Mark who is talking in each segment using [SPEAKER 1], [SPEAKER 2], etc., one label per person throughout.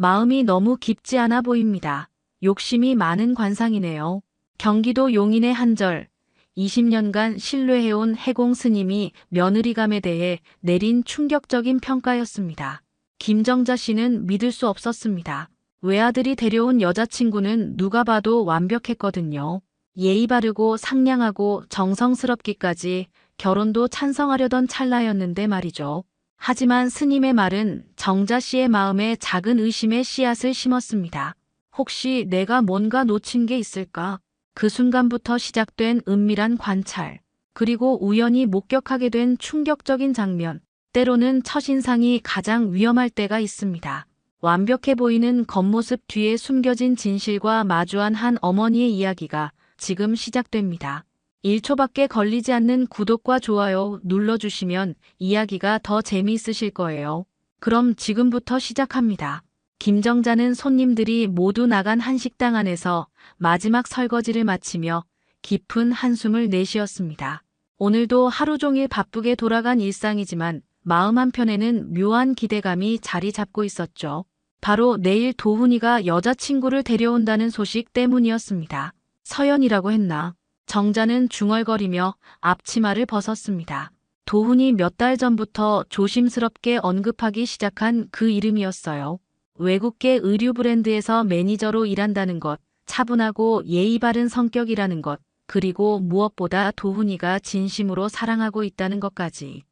[SPEAKER 1] 마음이 너무 깊지 않아 보입니다. 욕심이 많은 관상이네요. 경기도 용인의 한절, 20년간 신뢰해온 해공 스님이 며느리감에 대해 내린 충격적인 평가였습니다. 김정자 씨는 믿을 수 없었습니다. 외아들이 데려온 여자친구는 누가 봐도 완벽했거든요. 예의 바르고 상냥하고 정성스럽기까지 결혼도 찬성하려던 찰나였는데 말이죠. 하지만 스님의 말은 정자 씨의 마음에 작은 의심의 씨앗을 심었습니다. 혹시 내가 뭔가 놓친 게 있을까? 그 순간부터 시작된 은밀한 관찰, 그리고 우연히 목격하게 된 충격적인 장면, 때로는 첫인상이 가장 위험할 때가 있습니다. 완벽해 보이는 겉모습 뒤에 숨겨진 진실과 마주한 한 어머니의 이야기가 지금 시작됩니다. 1초밖에 걸리지 않는 구독과 좋아요 눌러주시면 이야기가 더 재미있으실 거예요. 그럼 지금부터 시작합니다. 김정자는 손님들이 모두 나간 한식당 안에서 마지막 설거지를 마치며 깊은 한숨을 내쉬었습니다. 오늘도 하루 종일 바쁘게 돌아간 일상이지만 마음 한편에는 묘한 기대감이 자리 잡고 있었죠. 바로 내일 도훈이가 여자친구를 데려온다는 소식 때문이었습니다. 서연이라고 했나? 정자는 중얼거리며 앞치마를 벗었습니다. 도훈이 몇 달 전부터 조심스럽게 언급하기 시작한 그 이름이었어요. 외국계 의류 브랜드에서 매니저로 일한다는 것, 차분하고 예의 바른 성격이라는 것, 그리고 무엇보다 도훈이가 진심으로 사랑하고 있다는 것까지.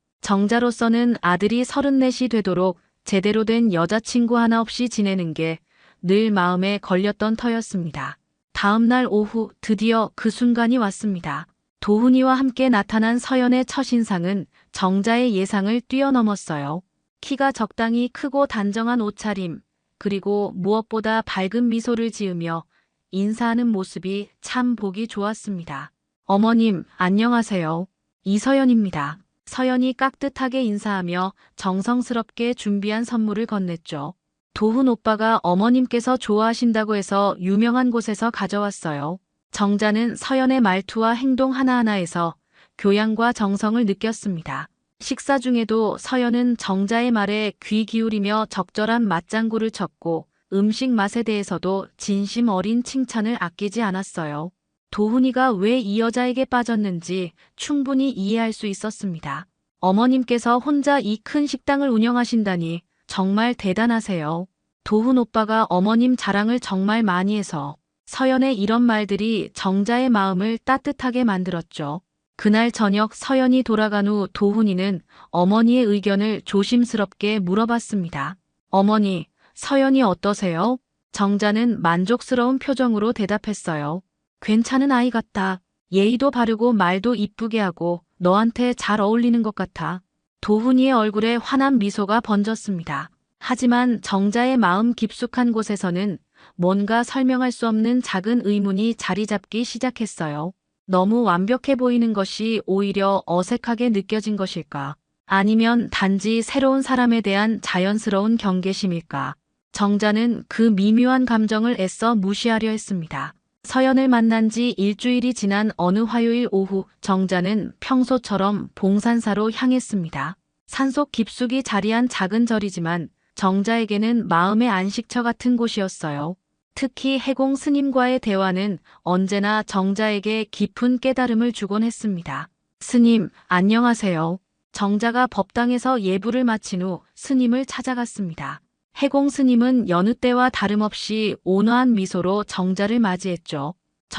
[SPEAKER 1] 정자로서는 아들이 34이 되도록 제대로 된 여자친구 하나 없이 지내는 게 늘 마음에 걸렸던 터였습니다. 다음 날 오후 드디어 그 순간이 왔습니다. 도훈이와 함께 나타난 서연의 첫인상은 정자의 예상을 뛰어넘었어요. 키가 적당히 크고 단정한 옷차림, 그리고 무엇보다 밝은 미소를 지으며 인사하는 모습이 참 보기 좋았습니다. 어머님, 안녕하세요. 이서연입니다. 서연이 깍듯하게 인사하며 정성스럽게 준비한 선물을 건넸죠. 도훈 오빠가 어머님께서 좋아하신다고 해서 유명한 곳에서 가져왔어요. 정자는 서연의 말투와 행동 하나하나에서 교양과 정성을 느꼈습니다. 식사 중에도 서연은 정자의 말에 귀 기울이며 적절한 맞장구를 쳤고 음식 맛에 대해서도 진심 어린 칭찬을 아끼지 않았어요. 도훈이가 왜 이 여자에게 빠졌는지 충분히 이해할 수 있었습니다. 어머님께서 혼자 이 큰 식당을 운영하신다니 정말 대단하세요. 도훈 오빠가 어머님 자랑을 정말 많이 해서 서연의 이런 말들이 정자의 마음을 따뜻하게 만들었죠. 그날 저녁 서연이 돌아간 후 도훈이는 어머니의 의견을 조심스럽게 물어봤습니다. 어머니, 서연이 어떠세요? 정자는 만족스러운 표정으로 대답했어요. 괜찮은 아이 같다. 예의도 바르고 말도 이쁘게 하고 너한테 잘 어울리는 것 같아. 도훈이의 얼굴에 환한 미소가 번졌습니다. 하지만 정자의 마음 깊숙한 곳에서는 뭔가 설명할 수 없는 작은 의문이 자리 잡기 시작했어요. 너무 완벽해 보이는 것이 오히려 어색하게 느껴진 것일까? 아니면 단지 새로운 사람에 대한 자연스러운 경계심일까? 정자는 그 미묘한 감정을 애써 무시하려 했습니다. 서연을 만난 지 일주일이 지난 어느 화요일 오후 정자는 평소처럼 봉산사로 향했습니다. 산속 깊숙이 자리한 작은 절이지만 정자에게는 마음의 안식처 같은 곳이었어요. 특히 해공 스님과의 대화는 언제나 정자에게 깊은 깨달음을 주곤 했습니다. 스님, 안녕하세요. 정자가 법당에서 예불을 마친 후 스님을 찾아갔습니다. 해공 스님은 여느 때와 다름없이 온화한 미소로 정자를 맞이했죠.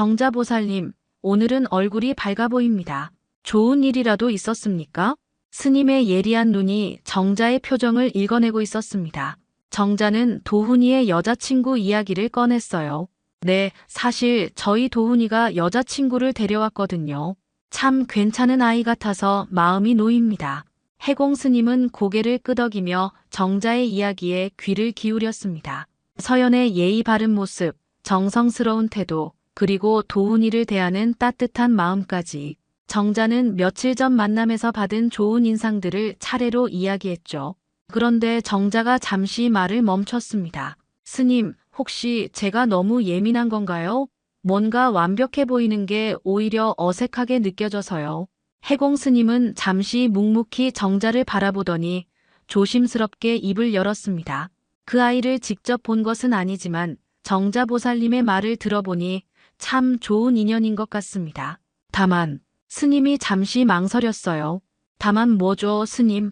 [SPEAKER 1] 정자보살님, 오늘은 얼굴이 밝아 보입니다. 좋은 일이라도 있었습니까? 스님의 예리한 눈이 정자의 표정을 읽어내고 있었습니다. 정자는 도훈이의 여자친구 이야기를 꺼냈어요. 네, 사실 저희 도훈이가 여자친구를 데려왔거든요. 참 괜찮은 아이 같아서 마음이 놓입니다. 해공 스님은 고개를 끄덕이며 정자의 이야기에 귀를 기울였습니다. 서연의 예의 바른 모습, 정성스러운 태도, 그리고 도훈이를 대하는 따뜻한 마음까지. 정자는 며칠 전 만남에서 받은 좋은 인상들을 차례로 이야기했죠. 그런데 정자가 잠시 말을 멈췄습니다. 스님, 혹시 제가 너무 예민한 건가요? 뭔가 완벽해 보이는 게 오히려 어색하게 느껴져서요. 해공 스님은 잠시 묵묵히 정자를 바라보더니 조심스럽게 입을 열었습니다. 그 아이를 직접 본 것은 아니지만 정자보살님의 말을 들어보니 참 좋은 인연인 것 같습니다. 다만 스님이 잠시 망설였어요. 다만 뭐죠, 스님?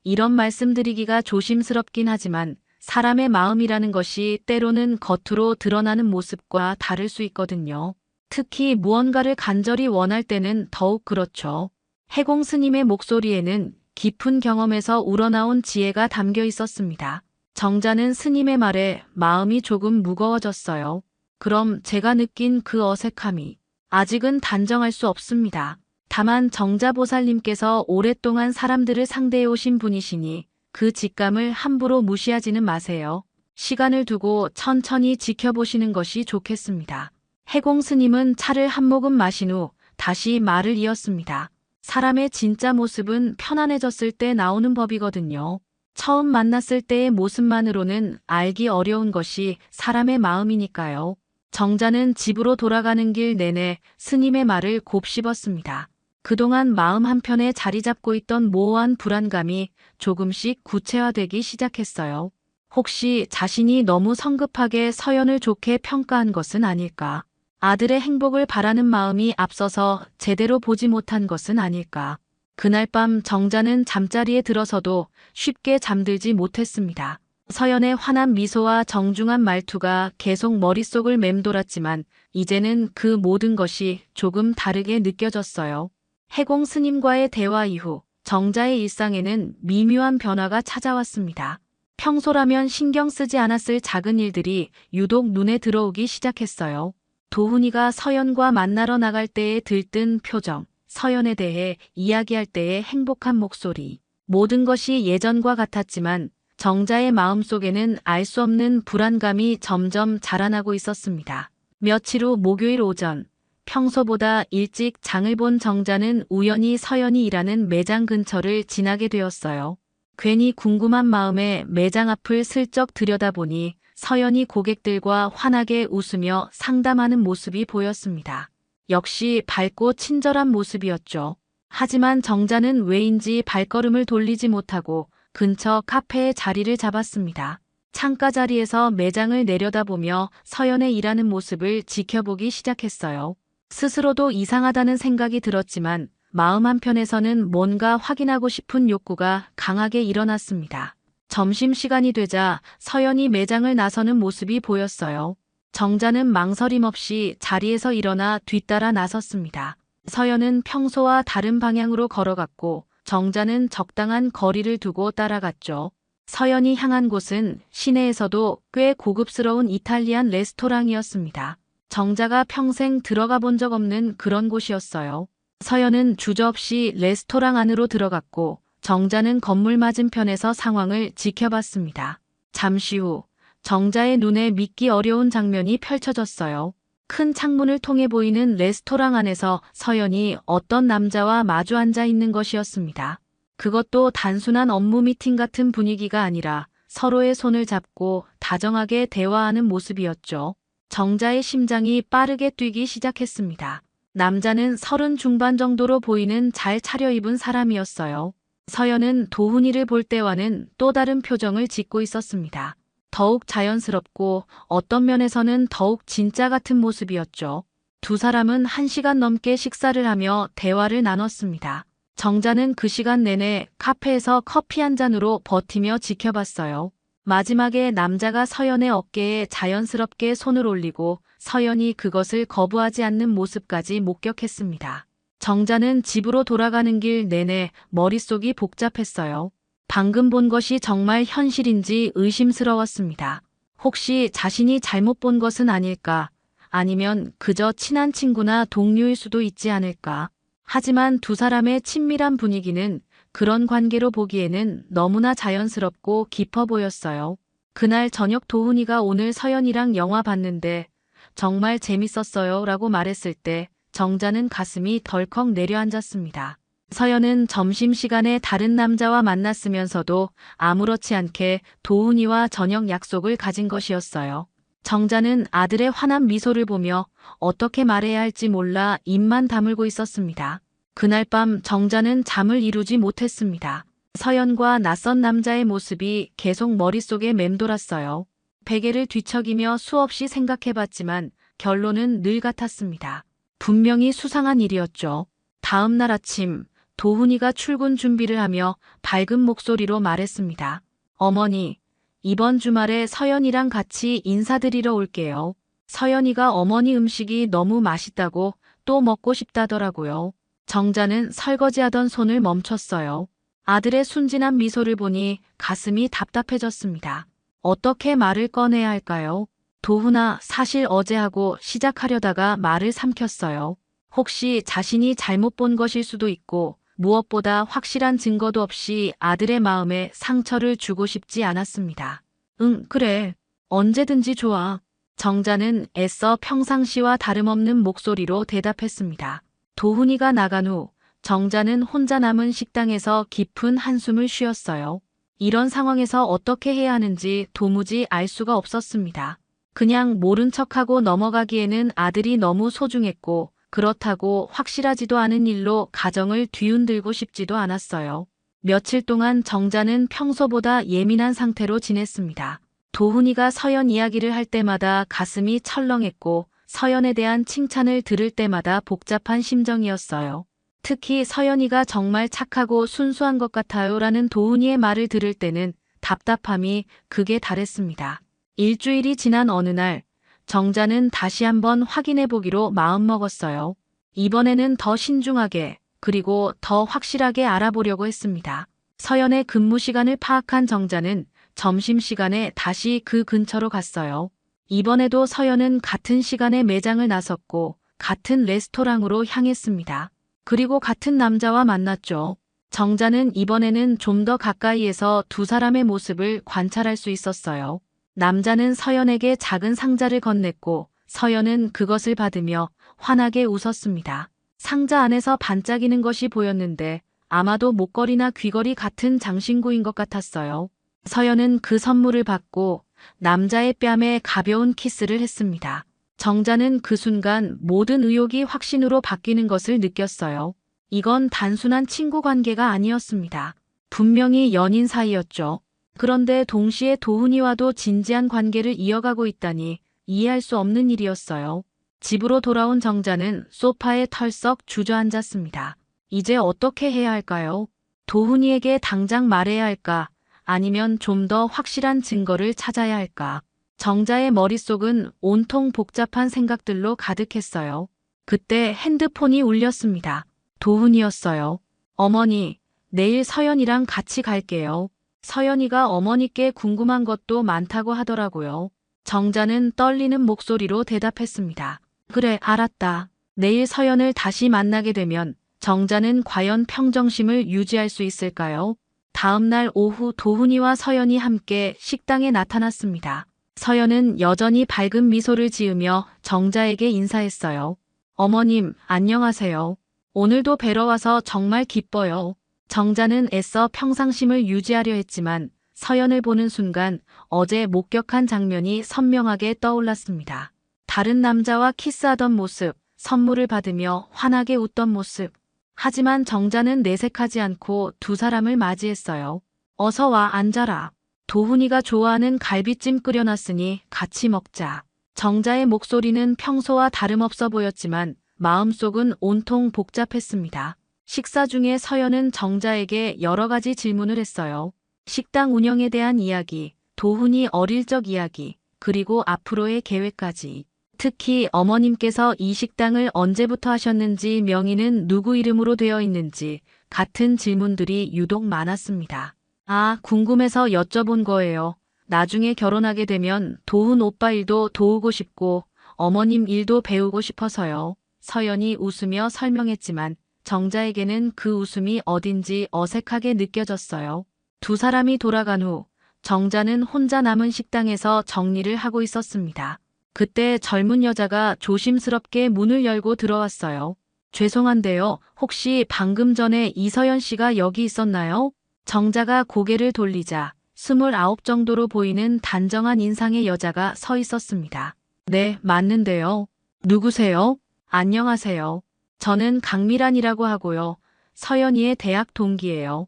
[SPEAKER 1] 이런 말씀드리기가 조심스럽긴 하지만 사람의 마음이라는 것이 때로는 겉으로 드러나는 모습과 다를 수 있거든요. 특히 무언가를 간절히 원할 때는 더욱 그렇죠. 해공 스님의 목소리에는 깊은 경험에서 우러나온 지혜가 담겨 있었습니다. 정자는 스님의 말에 마음이 조금 무거워졌어요. 그럼 제가 느낀 그 어색함이 아직은 단정할 수 없습니다. 다만 정자보살님께서 오랫동안 사람들을 상대해 오신 분이시니 그 직감을 함부로 무시하지는 마세요. 시간을 두고 천천히 지켜보시는 것이 좋겠습니다. 해공 스님은 차를 한 모금 마신 후 다시 말을 이었습니다. 사람의 진짜 모습은 편안해졌을 때 나오는 법이거든요. 처음 만났을 때의 모습만으로는 알기 어려운 것이 사람의 마음이니까요. 정자는 집으로 돌아가는 길 내내 스님의 말을 곱씹었습니다. 그동안 마음 한편에 자리 잡고 있던 모호한 불안감이 조금씩 구체화되기 시작했어요. 혹시 자신이 너무 성급하게 서연을 좋게 평가한 것은 아닐까? 아들의 행복을 바라는 마음이 앞서서 제대로 보지 못한 것은 아닐까? 그날 밤 정자는 잠자리에 들어서도 쉽게 잠들지 못했습니다. 서연의 환한 미소와 정중한 말투가 계속 머릿속을 맴돌았지만 이제는 그 모든 것이 조금 다르게 느껴졌어요. 해공 스님과의 대화 이후 정자의 일상에는 미묘한 변화가 찾아왔습니다. 평소라면 신경 쓰지 않았을 작은 일들이 유독 눈에 들어오기 시작했어요. 도훈이가 서연과 만나러 나갈 때의 들뜬 표정, 서연에 대해 이야기할 때의 행복한 목소리. 모든 것이 예전과 같았지만 정자의 마음속에는 알 수 없는 불안감이 점점 자라나고 있었습니다. 며칠 후 목요일 오전, 평소보다 일찍 장을 본 정자는 우연히 서연이 일하는 매장 근처를 지나게 되었어요. 괜히 궁금한 마음에 매장 앞을 슬쩍 들여다보니 서연이 고객들과 환하게 웃으며 상담하는 모습이 보였습니다. 역시 밝고 친절한 모습이었죠. 하지만 정자는 왜인지 발걸음을 돌리지 못하고 근처 카페에 자리를 잡았습니다. 창가 자리에서 매장을 내려다보며 서연의 일하는 모습을 지켜보기 시작했어요. 스스로도 이상하다는 생각이 들었지만 마음 한편에서는 뭔가 확인하고 싶은 욕구가 강하게 일어났습니다. 점심시간이 되자 서연이 매장을 나서는 모습이 보였어요. 정자는 망설임 없이 자리에서 일어나 뒤따라 나섰습니다. 서연은 평소와 다른 방향으로 걸어갔고 정자는 적당한 거리를 두고 따라갔죠. 서연이 향한 곳은 시내에서도 꽤 고급스러운 이탈리안 레스토랑이었습니다. 정자가 평생 들어가 본 적 없는 그런 곳이었어요. 서연은 주저없이 레스토랑 안으로 들어갔고 정자는 건물 맞은편에서 상황을 지켜봤습니다. 잠시 후 정자의 눈에 믿기 어려운 장면이 펼쳐졌어요. 큰 창문을 통해 보이는 레스토랑 안에서 서연이 어떤 남자와 마주 앉아 있는 것이었습니다. 그것도 단순한 업무 미팅 같은 분위기가 아니라 서로의 손을 잡고 다정하게 대화하는 모습이었죠. 정자의 심장이 빠르게 뛰기 시작했습니다. 남자는 30 중반 정도로 보이는 잘 차려입은 사람이었어요. 서연은 도훈이를 볼 때와는 또 다른 표정을 짓고 있었습니다. 더욱 자연스럽고 어떤 면에서는 더욱 진짜 같은 모습이었죠. 두 사람은 1시간 넘게 식사를 하며 대화를 나눴습니다. 정자는 그 시간 내내 카페에서 커피 한 잔으로 버티며 지켜봤어요. 마지막에 남자가 서연의 어깨에 자연스럽게 손을 올리고 서연이 그것을 거부하지 않는 모습까지 목격했습니다. 정자는 집으로 돌아가는 길 내내 머릿속이 복잡했어요. 방금 본 것이 정말 현실인지 의심스러웠습니다. 혹시 자신이 잘못 본 것은 아닐까? 아니면 그저 친한 친구나 동료일 수도 있지 않을까? 하지만 두 사람의 친밀한 분위기는 그런 관계로 보기에는 너무나 자연스럽고 깊어 보였어요. 그날 저녁 도훈이가 오늘 서연이랑 영화 봤는데 정말 재밌었어요 라고 말했을 때 정자는 가슴이 덜컥 내려앉았습니다. 서연은 점심시간에 다른 남자와 만났으면서도 아무렇지 않게 도훈이와 저녁 약속을 가진 것이었어요. 정자는 아들의 환한 미소를 보며 어떻게 말해야 할지 몰라 입만 다물고 있었습니다. 그날 밤 정자는 잠을 이루지 못했습니다. 서연과 낯선 남자의 모습이 계속 머릿속에 맴돌았어요. 베개를 뒤척이며 수없이 생각해봤지만 결론은 늘 같았습니다. 분명히 수상한 일이었죠. 다음 날 아침 도훈이가 출근 준비를 하며 밝은 목소리로 말했습니다. 어머니, 이번 주말에 서연이랑 같이 인사드리러 올게요. 서연이가 어머니 음식이 너무 맛있다고 또 먹고 싶다더라고요. 정자는 설거지하던 손을 멈췄어요. 아들의 순진한 미소를 보니 가슴이 답답해졌습니다. 어떻게 말을 꺼내야 할까요? 도훈아, 사실 어제 하고 시작하려다가 말을 삼켰어요. 혹시 자신이 잘못 본 것일 수도 있고 무엇보다 확실한 증거도 없이 아들의 마음에 상처를 주고 싶지 않았습니다. 응, 그래. 언제든지 좋아. 정자는 애써 평상시와 다름없는 목소리로 대답했습니다. 도훈이가 나간 후 정자는 혼자 남은 식당에서 깊은 한숨을 쉬었어요. 이런 상황에서 어떻게 해야 하는지 도무지 알 수가 없었습니다. 그냥 모른 척하고 넘어가기에는 아들이 너무 소중했고 그렇다고 확실하지도 않은 일로 가정을 뒤흔들고 싶지도 않았어요. 며칠 동안 정자는 평소보다 예민한 상태로 지냈습니다. 도훈이가 서연 이야기를 할 때마다 가슴이 철렁했고 서연에 대한 칭찬을 들을 때마다 복잡한 심정이었어요. 특히 서연이가 정말 착하고 순수한 것 같아요 라는 도훈이의 말을 들을 때는 답답함이 극에 달했습니다. 일주일이 지난 어느 날 정자는 다시 한번 확인해 보기로 마음먹었어요. 이번에는 더 신중하게 그리고 더 확실하게 알아보려고 했습니다. 서연의 근무 시간을 파악한 정자는 점심시간에 다시 그 근처로 갔어요. 이번에도 서연은 같은 시간에 매장을 나섰고 같은 레스토랑으로 향했습니다. 그리고 같은 남자와 만났죠. 정자는 이번에는 좀 더 가까이에서 두 사람의 모습을 관찰할 수 있었어요. 남자는 서연에게 작은 상자를 건넸고 서연은 그것을 받으며 환하게 웃었습니다. 상자 안에서 반짝이는 것이 보였는데 아마도 목걸이나 귀걸이 같은 장신구인 것 같았어요. 서연은 그 선물을 받고 남자의 뺨에 가벼운 키스를 했습니다. 정자는 그 순간 모든 의혹이 확신으로 바뀌는 것을 느꼈어요. 이건 단순한 친구 관계가 아니었습니다. 분명히 연인 사이였죠. 그런데 동시에 도훈이와도 진지한 관계를 이어가고 있다니 이해할 수 없는 일이었어요. 집으로 돌아온 정자는 소파에 털썩 주저앉았습니다. 이제 어떻게 해야 할까요? 도훈이에게 당장 말해야 할까? 아니면 좀 더 확실한 증거를 찾아야 할까? 정자의 머릿속은 온통 복잡한 생각들로 가득했어요. 그때 핸드폰이 울렸습니다. 도훈이었어요. 어머니, 내일 서연이랑 같이 갈게요. 서연이가 어머니께 궁금한 것도 많다고 하더라고요. 정자는 떨리는 목소리로 대답했습니다. 그래, 알았다. 내일 서연을 다시 만나게 되면 정자는 과연 평정심을 유지할 수 있을까요? 다음 날 오후 도훈이와 서연이 함께 식당에 나타났습니다. 서연은 여전히 밝은 미소를 지으며 정자에게 인사했어요. 어머님, 안녕하세요. 오늘도 뵈러 와서 정말 기뻐요. 정자는 애써 평상심을 유지하려 했지만 서연을 보는 순간 어제 목격한 장면이 선명하게 떠올랐습니다. 다른 남자와 키스하던 모습, 선물을 받으며 환하게 웃던 모습. 하지만 정자는 내색하지 않고 두 사람을 맞이했어요. 어서 와, 앉아라. 도훈이가 좋아하는 갈비찜 끓여놨으니 같이 먹자. 정자의 목소리는 평소와 다름없어 보였지만 마음속은 온통 복잡했습니다. 식사 중에 서연은 정자에게 여러 가지 질문을 했어요. 식당 운영에 대한 이야기, 도훈이 어릴 적 이야기, 그리고 앞으로의 계획까지. 특히 어머님께서 이 식당을 언제부터 하셨는지, 명의는 누구 이름으로 되어 있는지 같은 질문들이 유독 많았습니다. 아, 궁금해서 여쭤본 거예요. 나중에 결혼하게 되면 도훈 오빠 일도 도우고 싶고 어머님 일도 배우고 싶어서요. 서연이 웃으며 설명했지만 정자에게는 그 웃음이 어딘지 어색하게 느껴졌어요. 두 사람이 돌아간 후 정자는 혼자 남은 식당에서 정리를 하고 있었습니다. 그때 젊은 여자가 조심스럽게 문을 열고 들어왔어요. 죄송한데요. 혹시 방금 전에 이서연 씨가 여기 있었나요? 정자가 고개를 돌리자 29 정도로 보이는 단정한 인상의 여자가 서 있었습니다. 네, 맞는데요. 누구세요? 안녕하세요. 저는 강미란이라고 하고요. 서연이의 대학 동기예요.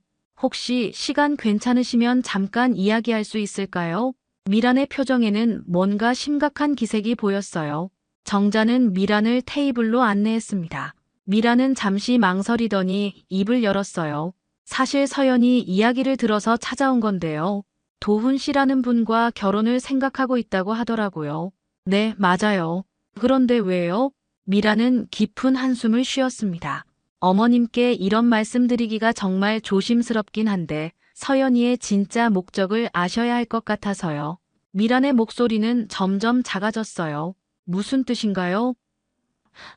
[SPEAKER 1] 혹시 시간 괜찮으시면 잠깐 이야기할 수 있을까요? 미란의 표정에는 뭔가 심각한 기색이 보였어요. 정자는 미란을 테이블로 안내했습니다. 미란은 잠시 망설이더니 입을 열었어요. 사실 서연이 이야기를 들어서 찾아온 건데요. 도훈 씨라는 분과 결혼을 생각하고 있다고 하더라고요. 네, 맞아요. 그런데 왜요? 미란은 깊은 한숨을 쉬었습니다. 어머님께 이런 말씀드리기가 정말 조심스럽긴 한데 서연이의 진짜 목적을 아셔야 할 것 같아서요. 미란의 목소리는 점점 작아졌어요. 무슨 뜻인가요?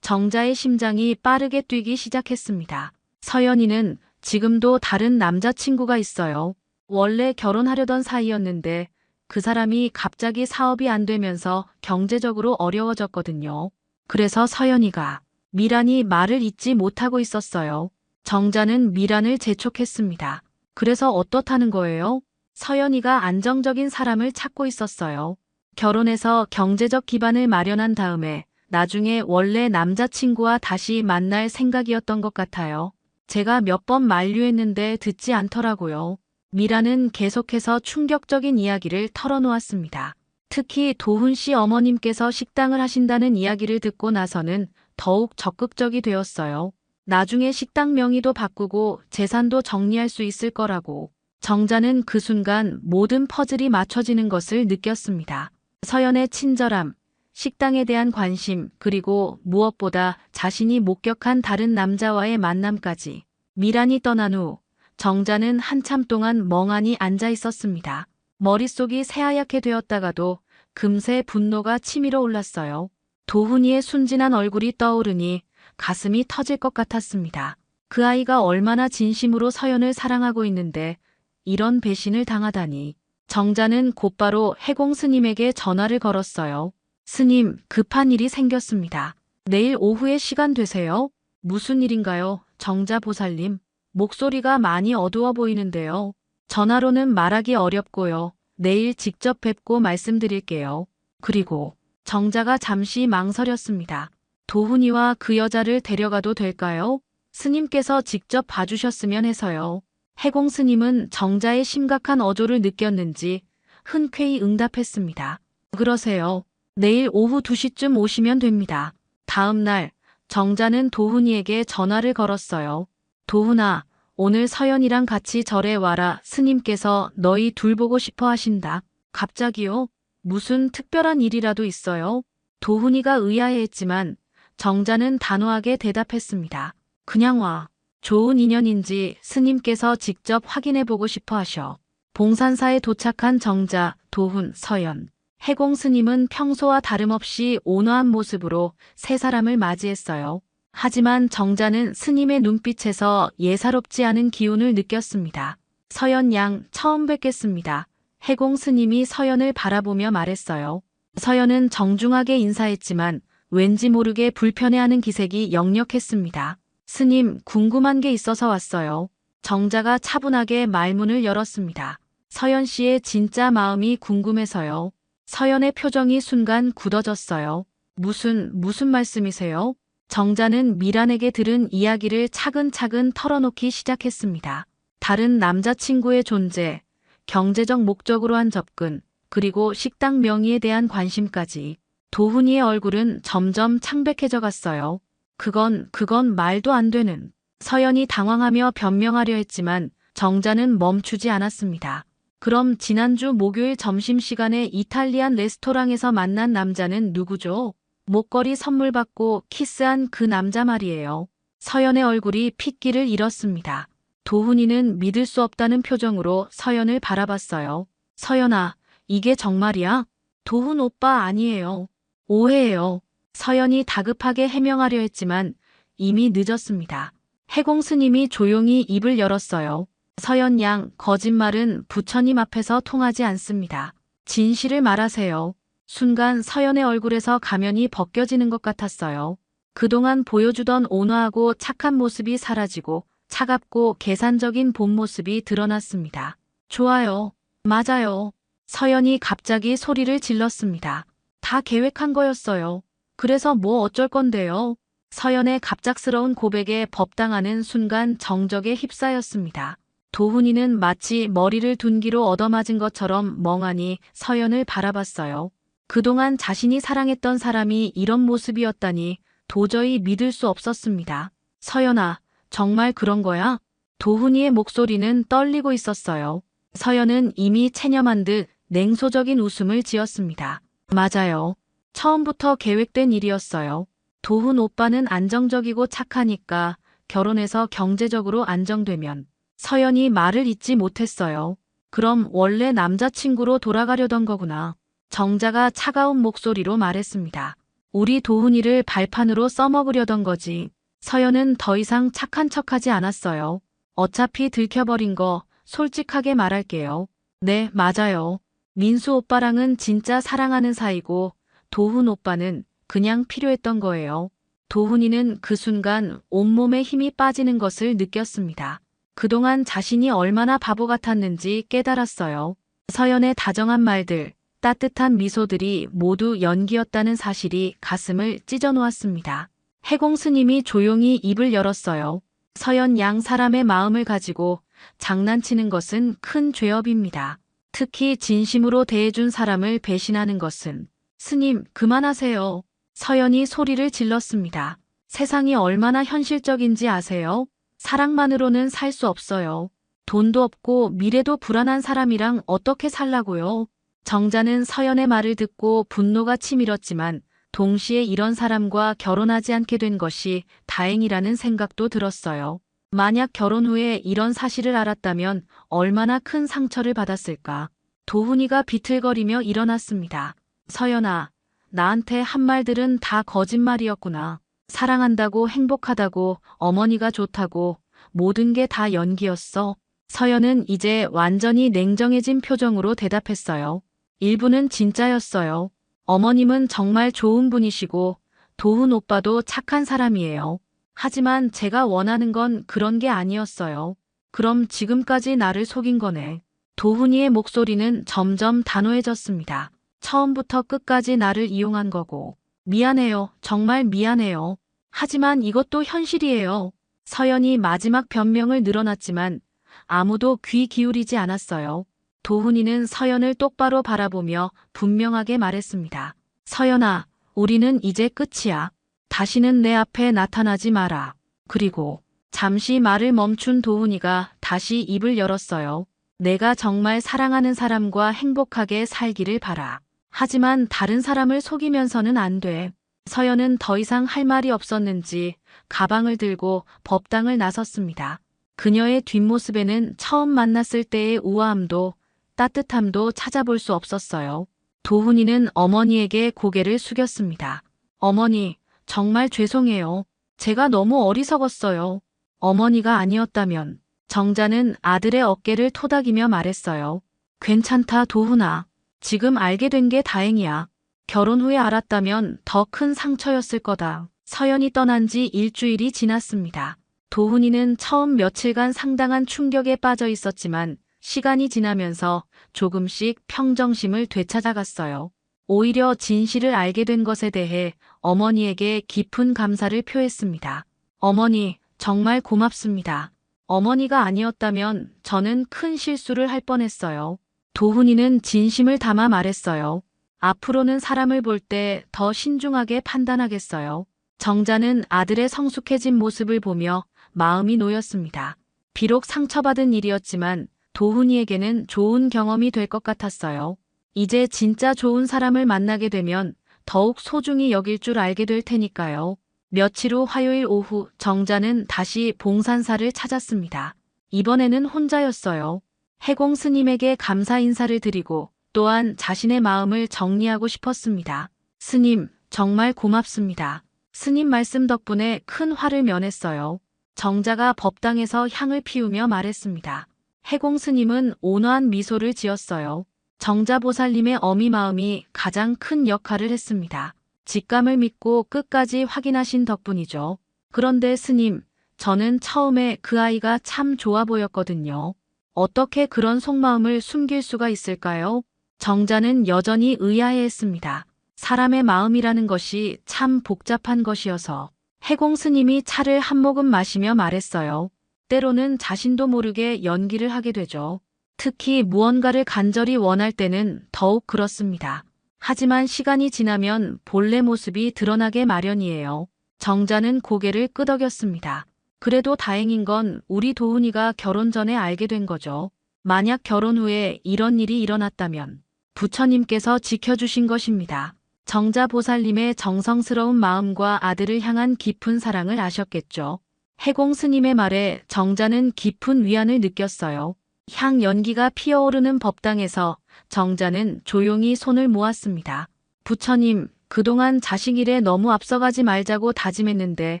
[SPEAKER 1] 정자의 심장이 빠르게 뛰기 시작했습니다. 서연이는 지금도 다른 남자친구가 있어요. 원래 결혼하려던 사이였는데 그 사람이 갑자기 사업이 안 되면서 경제적으로 어려워졌거든요. 그래서 서연이가 미란이 말을 잇지 못하고 있었어요. 정자는 미란을 재촉했습니다. 그래서 어떻다는 거예요? 서연이가 안정적인 사람을 찾고 있었어요. 결혼해서 경제적 기반을 마련한 다음에 나중에 원래 남자친구와 다시 만날 생각이었던 것 같아요. 제가 몇 번 만류했는데 듣지 않더라고요. 미라는 계속해서 충격적인 이야기를 털어놓았습니다. 특히 도훈 씨 어머님께서 식당을 하신다는 이야기를 듣고 나서는 더욱 적극적이 되었어요. 나중에 식당 명의도 바꾸고 재산도 정리할 수 있을 거라고. 정자는 그 순간 모든 퍼즐이 맞춰지는 것을 느꼈습니다. 서연의 친절함, 식당에 대한 관심, 그리고 무엇보다 자신이 목격한 다른 남자와의 만남까지. 미란이 떠난 후 정자는 한참 동안 멍하니 앉아 있었습니다. 머릿속이 새하얗게 되었다가도 금세 분노가 치밀어 올랐어요. 도훈이의 순진한 얼굴이 떠오르니 가슴이 터질 것 같았습니다. 그 아이가 얼마나 진심으로 서연을 사랑하고 있는데 이런 배신을 당하다니. 정자는 곧바로 해공 스님에게 전화를 걸었어요. 스님, 급한 일이 생겼습니다. 내일 오후에 시간 되세요? 무슨 일인가요? 정자 보살님. 목소리가 많이 어두워 보이는데요. 전화로는 말하기 어렵고요. 내일 직접 뵙고 말씀드릴게요. 그리고 정자가 잠시 망설였습니다. 도훈이와 그 여자를 데려가도 될까요? 스님께서 직접 봐주셨으면 해서요. 해공 스님은 정자의 심각한 어조를 느꼈는지 흔쾌히 응답했습니다. 그러세요. 내일 오후 2시쯤 오시면 됩니다. 다음 날 정자는 도훈이에게 전화를 걸었어요. 도훈아, 오늘 서연이랑 같이 절에 와라. 스님께서 너희 둘 보고 싶어 하신다. 갑자기요? 무슨 특별한 일이라도 있어요? 도훈이가 의아해했지만 정자는 단호하게 대답했습니다. 그냥 와. 좋은 인연인지 스님께서 직접 확인해보고 싶어 하셔. 봉산사에 도착한 정자, 도훈, 서연. 해공 스님은 평소와 다름없이 온화한 모습으로 세 사람을 맞이했어요. 하지만 정자는 스님의 눈빛에서 예사롭지 않은 기운을 느꼈습니다. 서연 양 처음 뵙겠습니다. 해공 스님이 서연을 바라보며 말했어요. 서연은 정중하게 인사했지만 왠지 모르게 불편해하는 기색이 역력했습니다. 스님, 궁금한 게 있어서 왔어요. 정자가 차분하게 말문을 열었습니다. 서연 씨의 진짜 마음이 궁금해서요. 서연의 표정이 순간 굳어졌어요. 무슨 말씀이세요? 정자는 미란에게 들은 이야기를 차근차근 털어놓기 시작했습니다. 다른 남자친구의 존재, 경제적 목적으로 한 접근, 그리고 식당 명의에 대한 관심까지. 도훈이의 얼굴은 점점 창백해져 갔어요. 그건 말도 안 되는. 서연이 당황하며 변명하려 했지만 정자는 멈추지 않았습니다. 그럼 지난주 목요일 점심시간에 이탈리안 레스토랑에서 만난 남자는 누구죠? 목걸이 선물 받고 키스한 그 남자 말이에요. 서연의 얼굴이 핏기를 잃었습니다. 도훈이는 믿을 수 없다는 표정으로 서연을 바라봤어요. 서연아, 이게 정말이야? 도훈 오빠 아니에요. 오해예요. 서연이 다급하게 해명하려 했지만 이미 늦었습니다. 해공 스님이 조용히 입을 열었어요. 서연 양, 거짓말은 부처님 앞에서 통하지 않습니다. 진실을 말하세요. 순간 서연의 얼굴에서 가면이 벗겨지는 것 같았어요. 그동안 보여주던 온화하고 착한 모습이 사라지고 차갑고 계산적인 본 모습이 드러났습니다. 좋아요. 맞아요. 서연이 갑자기 소리를 질렀습니다. 다 계획한 거였어요. 그래서 뭐 어쩔 건데요. 서연의 갑작스러운 고백에 법당하는 순간 정적에 휩싸였습니다. 도훈이는 마치 머리를 둔기로 얻어맞은 것처럼 멍하니 서연을 바라봤어요. 그동안 자신이 사랑했던 사람이 이런 모습이었다니 도저히 믿을 수 없었습니다. 서연아, 정말 그런 거야? 도훈이의 목소리는 떨리고 있었어요. 서연은 이미 체념한 듯 냉소적인 웃음을 지었습니다. 맞아요. 처음부터 계획된 일이었어요. 도훈 오빠는 안정적이고 착하니까 결혼해서 경제적으로 안정되면. 서연이 말을 잇지 못했어요. 그럼 원래 남자친구로 돌아가려던 거구나. 정자가 차가운 목소리로 말했습니다. 우리 도훈이를 발판으로 써먹으려던 거지. 서연은 더 이상 착한 척하지 않았어요. 어차피 들켜버린 거 솔직하게 말할게요. 네, 맞아요. 민수 오빠랑은 진짜 사랑하는 사이고 도훈 오빠는 그냥 필요했던 거예요. 도훈이는 그 순간 온몸에 힘이 빠지는 것을 느꼈습니다. 그동안 자신이 얼마나 바보 같았는지 깨달았어요. 서연의 다정한 말들, 따뜻한 미소들이 모두 연기였다는 사실이 가슴을 찢어놓았습니다. 해공 스님이 조용히 입을 열었어요. 서연 양 사람의 마음을 가지고 장난치는 것은 큰 죄업입니다. 특히 진심으로 대해준 사람을 배신하는 것은. 스님, 그만하세요. 서연이 소리를 질렀습니다. 세상이 얼마나 현실적인지 아세요? 사랑만으로는 살 수 없어요. 돈도 없고 미래도 불안한 사람이랑 어떻게 살라고요? 정자는 서연의 말을 듣고 분노가 치밀었지만 동시에 이런 사람과 결혼하지 않게 된 것이 다행이라는 생각도 들었어요. 만약 결혼 후에 이런 사실을 알았다면 얼마나 큰 상처를 받았을까. 도훈이가 비틀거리며 일어났습니다. 서연아, 나한테 한 말들은 다 거짓말이었구나. 사랑한다고 행복하다고 어머니가 좋다고 모든 게 다 연기였어. 서연은 이제 완전히 냉정해진 표정으로 대답했어요. 일부는 진짜였어요. 어머님은 정말 좋은 분이시고 도훈 오빠도 착한 사람이에요. 하지만 제가 원하는 건 그런 게 아니었어요. 그럼 지금까지 나를 속인 거네. 도훈이의 목소리는 점점 단호해졌습니다. 처음부터 끝까지 나를 이용한 거고. 미안해요. 정말 미안해요. 하지만 이것도 현실이에요. 서연이 마지막 변명을 늘어놨지만 아무도 귀 기울이지 않았어요. 도훈이는 서연을 똑바로 바라보며 분명하게 말했습니다. 서연아, 우리는 이제 끝이야. 다시는 내 앞에 나타나지 마라. 그리고 잠시 말을 멈춘 도훈이가 다시 입을 열었어요. 내가 정말 사랑하는 사람과 행복하게 살기를 바라. 하지만 다른 사람을 속이면서는 안 돼. 서연은 더 이상 할 말이 없었는지 가방을 들고 법당을 나섰습니다. 그녀의 뒷모습에는 처음 만났을 때의 우아함도 따뜻함도 찾아볼 수 없었어요. 도훈이는 어머니에게 고개를 숙였습니다. 어머니, 정말 죄송해요. 제가 너무 어리석었어요. 어머니가 아니었다면. 정자는 아들의 어깨를 토닥이며 말했어요. 괜찮다, 도훈아. 지금 알게 된 게 다행이야. 결혼 후에 알았다면 더 큰 상처였을 거다. 서연이 떠난 지 일주일이 지났습니다. 도훈이는 처음 며칠간 상당한 충격에 빠져 있었지만 시간이 지나면서 조금씩 평정심을 되찾아갔어요. 오히려 진실을 알게 된 것에 대해 어머니에게 깊은 감사를 표했습니다. 어머니, 정말 고맙습니다. 어머니가 아니었다면 저는 큰 실수를 할 뻔했어요. 도훈이는 진심을 담아 말했어요. 앞으로는 사람을 볼 때 더 신중하게 판단하겠어요. 정자는 아들의 성숙해진 모습을 보며 마음이 놓였습니다. 비록 상처받은 일이었지만 도훈이에게는 좋은 경험이 될 것 같았어요. 이제 진짜 좋은 사람을 만나게 되면 더욱 소중히 여길 줄 알게 될 테니까요. 며칠 후 화요일 오후 정자는 다시 봉산사를 찾았습니다. 이번에는 혼자였어요. 해공 스님에게 감사 인사를 드리고 또한 자신의 마음을 정리하고 싶었습니다. 스님, 정말 고맙습니다. 스님 말씀 덕분에 큰 화를 면했어요. 정자가 법당에서 향을 피우며 말했습니다. 해공 스님은 온화한 미소를 지었어요. 정자 보살님의 어미 마음이 가장 큰 역할을 했습니다. 직감을 믿고 끝까지 확인하신 덕분이죠. 그런데 스님, 저는 처음에 그 아이가 참 좋아 보였거든요. 어떻게 그런 속마음을 숨길 수가 있을까요? 정자는 여전히 의아해했습니다. 사람의 마음이라는 것이 참 복잡한 것이어서. 해공 스님이 차를 한 모금 마시며 말했어요. 때로는 자신도 모르게 연기를 하게 되죠. 특히 무언가를 간절히 원할 때는 더욱 그렇습니다. 하지만 시간이 지나면 본래 모습이 드러나게 마련이에요. 정자는 고개를 끄덕였습니다. 그래도 다행인 건 우리 도훈이가 결혼 전에 알게 된 거죠. 만약 결혼 후에 이런 일이 일어났다면 부처님께서 지켜주신 것입니다. 정자 보살님의 정성스러운 마음과 아들을 향한 깊은 사랑을 아셨겠죠. 해공 스님의 말에 정자는 깊은 위안을 느꼈어요. 향 연기가 피어오르는 법당에서 정자는 조용히 손을 모았습니다. 부처님, 그동안 자식 일에 너무 앞서가지 말자고 다짐했는데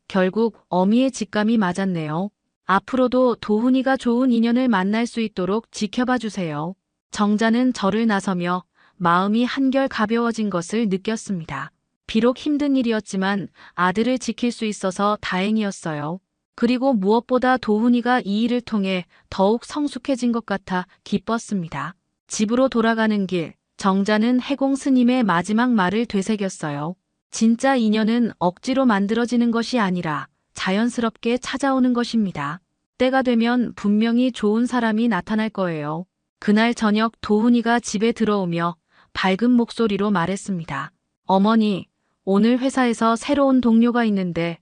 [SPEAKER 1] 결국 어미의 직감이 맞았네요. 앞으로도 도훈이가 좋은 인연을 만날 수 있도록 지켜봐 주세요. 정자는 절을 나서며 마음이 한결 가벼워진 것을 느꼈습니다. 비록 힘든 일이었지만 아들을 지킬 수 있어서 다행이었어요. 그리고 무엇보다 도훈이가 이 일을 통해 더욱 성숙해진 것 같아 기뻤습니다. 집으로 돌아가는 길, 정자는 해공 스님의 마지막 말을 되새겼어요. 진짜 인연은 억지로 만들어지는 것이 아니라 자연스럽게 찾아오는 것입니다. 때가 되면 분명히 좋은 사람이 나타날 거예요. 그날 저녁 도훈이가 집에 들어오며 밝은 목소리로 말했습니다. 어머니, 오늘 회사에서 새로운 동료가 있는데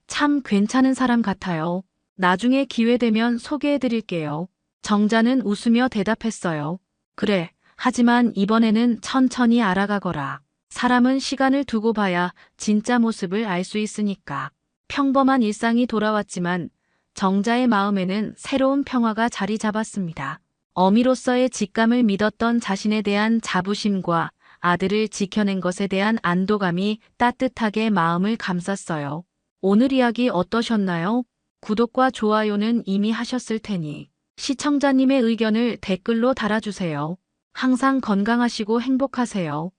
[SPEAKER 1] 참 괜찮은 사람 같아요. 나중에 기회 되면 소개해 드릴게요. 정자는 웃으며 대답했어요. 그래, 하지만 이번에는 천천히 알아가거라. 사람은 시간을 두고 봐야 진짜 모습을 알 수 있으니까. 평범한 일상이 돌아왔지만 정자의 마음에는 새로운 평화가 자리 잡았습니다. 어미로서의 직감을 믿었던 자신에 대한 자부심과 아들을 지켜낸 것에 대한 안도감이 따뜻하게 마음을 감쌌어요. 오늘 이야기 어떠셨나요? 구독과 좋아요는 이미 하셨을 테니 시청자님의 의견을 댓글로 달아주세요. 항상 건강하시고 행복하세요.